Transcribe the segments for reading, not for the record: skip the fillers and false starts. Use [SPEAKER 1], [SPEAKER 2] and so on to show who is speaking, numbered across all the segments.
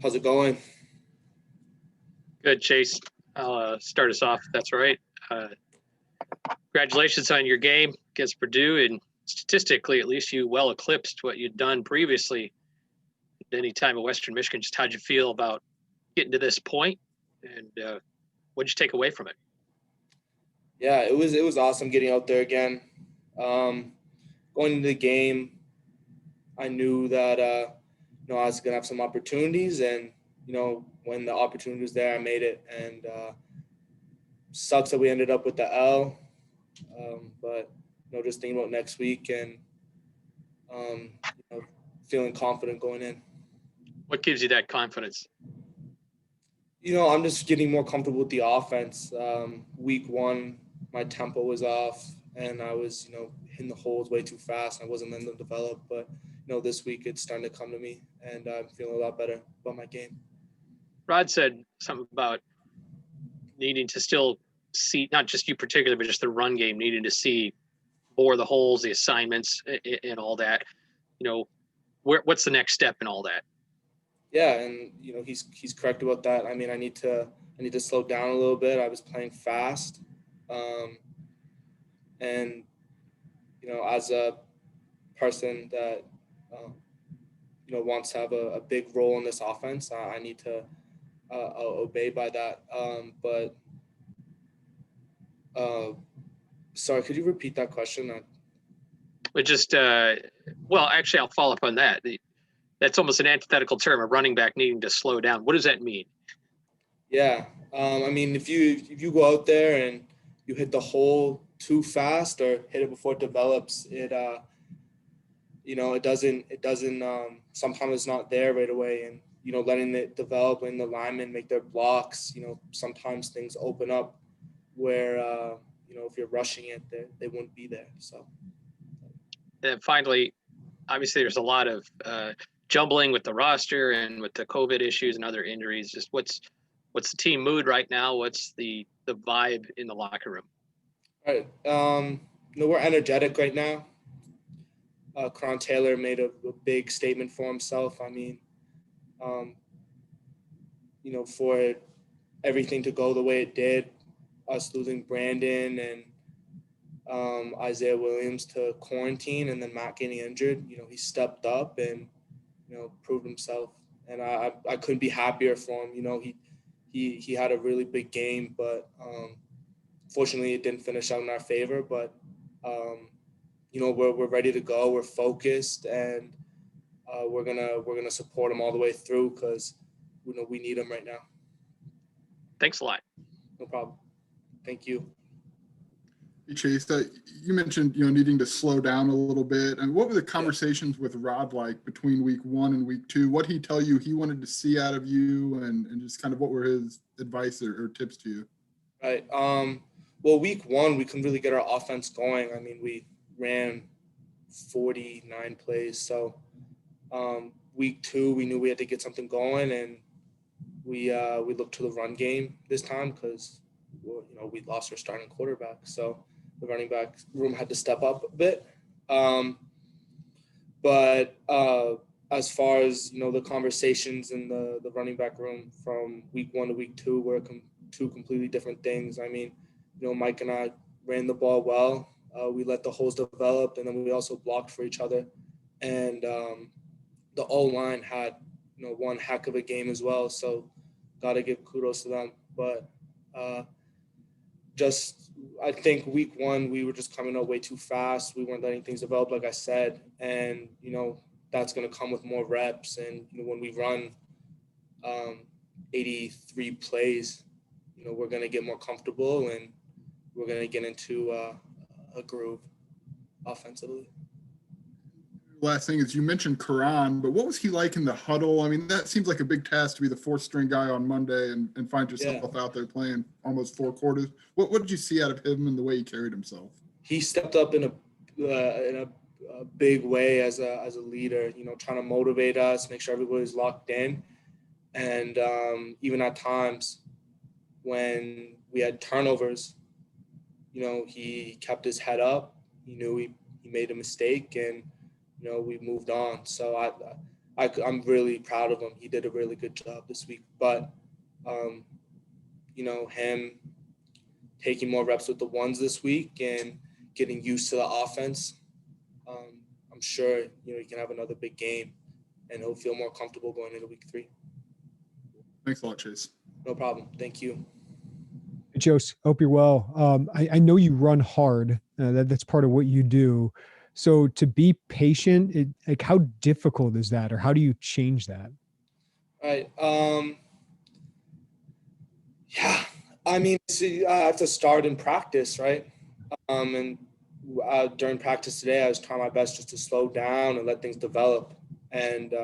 [SPEAKER 1] How's it going?
[SPEAKER 2] Good, Chase. I'll start us off, if that's all right. Congratulations on your game against Purdue, and statistically, at least you well eclipsed what you'd done previously at any time at Western Michigan. Just how'd you feel about getting to this point, and what'd you take away from it?
[SPEAKER 1] Yeah, it was awesome getting out there again. Going into the game, I knew that I was gonna have some opportunities, and when the opportunity was there, I made it. And sucks that we ended up with the L, but just thinking about next week and feeling confident going in.
[SPEAKER 2] What gives you that confidence?
[SPEAKER 1] I'm just getting more comfortable with the offense. Week one, my tempo was off, and I was, hitting the holes way too fast. I wasn't letting them develop, but this week it's starting to come to me, and I'm feeling a lot better about my game.
[SPEAKER 2] Rod said something about needing to still see, not just you particularly, but just the run game, needing to see more of the holes, the assignments, and all that. What's the next step in all that?
[SPEAKER 1] Yeah, and he's correct about that. I mean, I need to slow down a little bit. I was playing fast, and as a person that wants to have a big role in this offense, I need to obey by that. Sorry, could you repeat that question?
[SPEAKER 2] But just actually, I'll follow up on that. That's almost an antithetical term, a running back needing to slow down. What does that mean?
[SPEAKER 1] Yeah, I mean, if you go out there and you hit the hole too fast or hit it before it develops, it doesn't sometimes it's not there right away, and letting it develop and the linemen make their blocks, sometimes things open up where if you're rushing it, they wouldn't be there. So
[SPEAKER 2] and finally, obviously there's a lot of jumbling with the roster and with the COVID issues and other injuries. Just what's the team mood right now? What's the vibe in the locker room?
[SPEAKER 1] All right. We're energetic right now. Karan Taylor made a big statement for himself. I mean, for everything to go the way it did, us losing Brandon and Isaiah Williams to quarantine and then Matt getting injured, he stepped up and, proved himself. And I couldn't be happier for him. He had a really big game, but fortunately it didn't finish out in our favor. But, we're ready to go. We're focused, and we're gonna support him all the way through because we need him right now.
[SPEAKER 2] Thanks a lot.
[SPEAKER 1] No problem. Thank you.
[SPEAKER 3] Hey, Chase, you mentioned needing to slow down a little bit. And what were the conversations with Rod like between week one and week two? What did he tell you he wanted to see out of you, and just kind of what were his advice or tips to you?
[SPEAKER 1] Right. Well, week one, we couldn't really get our offense going. I mean, we ran 49 plays. So week two, we knew we had to get something going, and we looked to the run game this time because we lost our starting quarterback. So the running back room had to step up a bit. But as far as the conversations in the running back room from week one to week two were two completely different things. I mean, Mike and I ran the ball well. We let the holes develop, and then we also blocked for each other. And the O-line had, one heck of a game as well. So got to give kudos to them. But I think week one, we were just coming out way too fast. We weren't letting things develop, like I said. And, that's going to come with more reps. And, when we run 83 plays, we're going to get more comfortable, and we're going to get into a groove offensively.
[SPEAKER 3] Last thing is, you mentioned Karan, but what was he like in the huddle? I mean, that seems like a big task to be the fourth string guy on Monday and find yourself out there playing almost 4 quarters. What did you see out of him and the way he carried himself? He
[SPEAKER 1] stepped up in a big way as a leader, trying to motivate us, make sure everybody's locked in. And even at times when we had turnovers, he kept his head up. He knew he made a mistake, and we moved on. So I'm really proud of him. He did a really good job this week. But, him taking more reps with the ones this week and getting used to the offense, I'm sure, he can have another big game and he'll feel more comfortable going into week 3.
[SPEAKER 3] Thanks a lot, Chase.
[SPEAKER 1] No problem. Thank you.
[SPEAKER 4] Hey, Jose, hope you're well. I know you run hard. That's part of what you do. So to be patient, how difficult is that, or how do you change that?
[SPEAKER 1] Right. Yeah. I mean, I have to start in practice, right? And during practice today, I was trying my best just to slow down and let things develop. And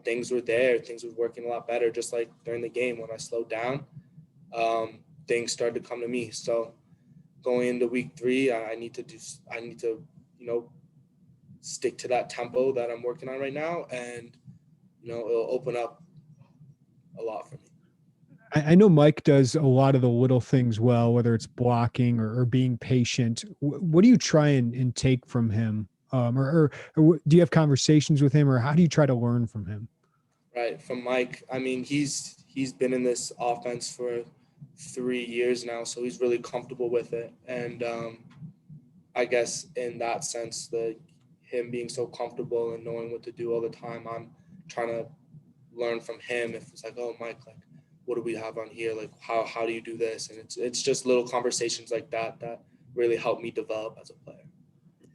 [SPEAKER 1] things were there. Things were working a lot better. Just like during the game when I slowed down, things started to come to me. So going into week 3, I need to stick to that tempo that I'm working on right now, and it'll open up a lot for me.
[SPEAKER 4] I know Mike does a lot of the little things well, whether it's blocking or being patient. What do you try and take from him? Or do you have conversations with him, or how do you try to learn from him?
[SPEAKER 1] Right. From Mike, I mean, he's been in this offense for 3 years now, so he's really comfortable with it. And I guess in that sense, him being so comfortable and knowing what to do all the time, I'm trying to learn from him. If it's like, oh, Mike, like, what do we have on here? Like, how do you do this? And it's just little conversations like that really help me develop as a player.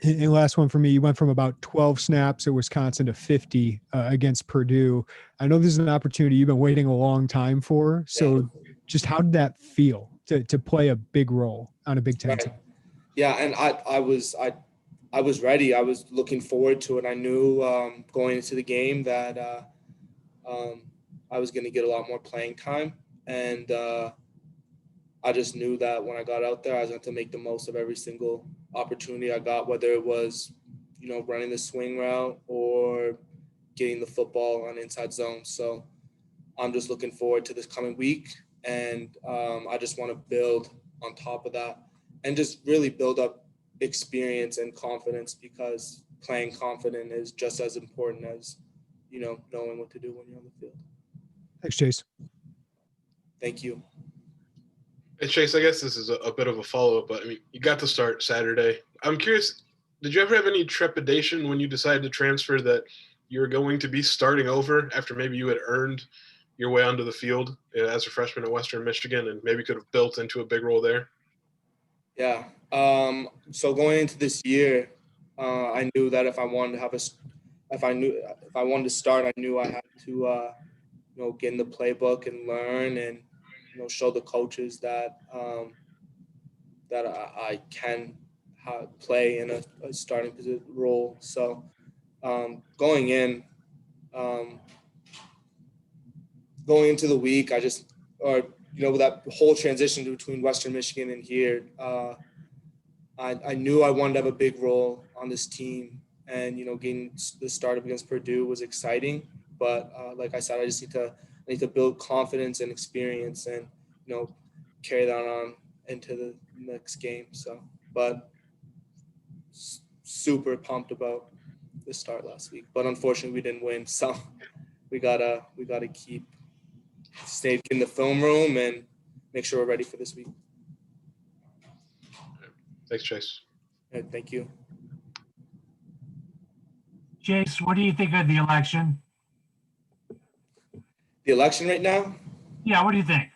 [SPEAKER 4] And last one for me, you went from about 12 snaps at Wisconsin to 50 against Purdue. I know this is an opportunity you've been waiting a long time for. So just how did that feel to play a big role on a Big Ten team?
[SPEAKER 1] Yeah, and I was ready. I was looking forward to it. I knew going into the game that I was going to get a lot more playing time. And I just knew that when I got out there, I was going to make the most of every single opportunity I got, whether it was, running the swing route or getting the football on inside zone. So I'm just looking forward to this coming week. And I just want to build on top of that and just really build up experience and confidence, because playing confident is just as important as, knowing what to do when you're on the field.
[SPEAKER 4] Thanks, Chase.
[SPEAKER 1] Thank you.
[SPEAKER 5] Hey, Chase, I guess this is a bit of a follow-up, but I mean, you got to start Saturday. I'm curious, did you ever have any trepidation when you decided to transfer that you were going to be starting over after maybe you had earned your way onto the field as a freshman at Western Michigan and maybe could have built into a big role there?
[SPEAKER 1] Yeah. So going into this year, I knew that if I wanted to start, I knew I had to, get in the playbook and learn and, show the coaches that that I can play in a starting position role. So going into the week, that whole transition between Western Michigan and here, I knew I wanted to have a big role on this team, and getting the start up against Purdue was exciting. But like I said, I just need to build confidence and experience, and carry that on into the next game. So, but super pumped about the start last week. But unfortunately, we didn't win, so we gotta stay in the film room and make sure we're ready for this week.
[SPEAKER 5] Thanks, Chase.
[SPEAKER 1] Thank you.
[SPEAKER 6] Chase, what do you think of the election?
[SPEAKER 1] The election right now?
[SPEAKER 6] Yeah, what do you think?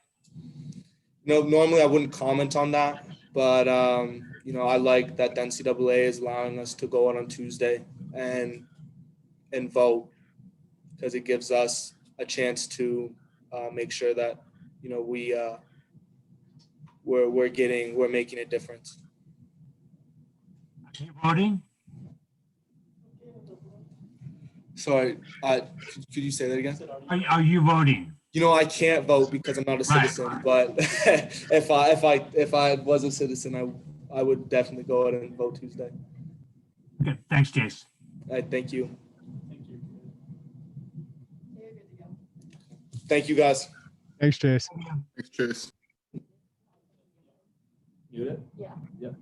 [SPEAKER 1] Normally I wouldn't comment on that, but I like that the NCAA is allowing us to go out on Tuesday and vote, because it gives us a chance to make sure that we're making a difference.
[SPEAKER 6] Are you voting?
[SPEAKER 1] Sorry, could you say that again?
[SPEAKER 6] Are you voting?
[SPEAKER 1] I can't vote because I'm not a citizen,
[SPEAKER 6] Right.
[SPEAKER 1] but if I was a citizen, I would definitely go out and vote Tuesday.
[SPEAKER 6] Okay, thanks, Chase.
[SPEAKER 1] Thank you. Thank you, guys.
[SPEAKER 4] Thanks, Chase.
[SPEAKER 3] Thanks, Chase.
[SPEAKER 7] You did? Yeah. Yep.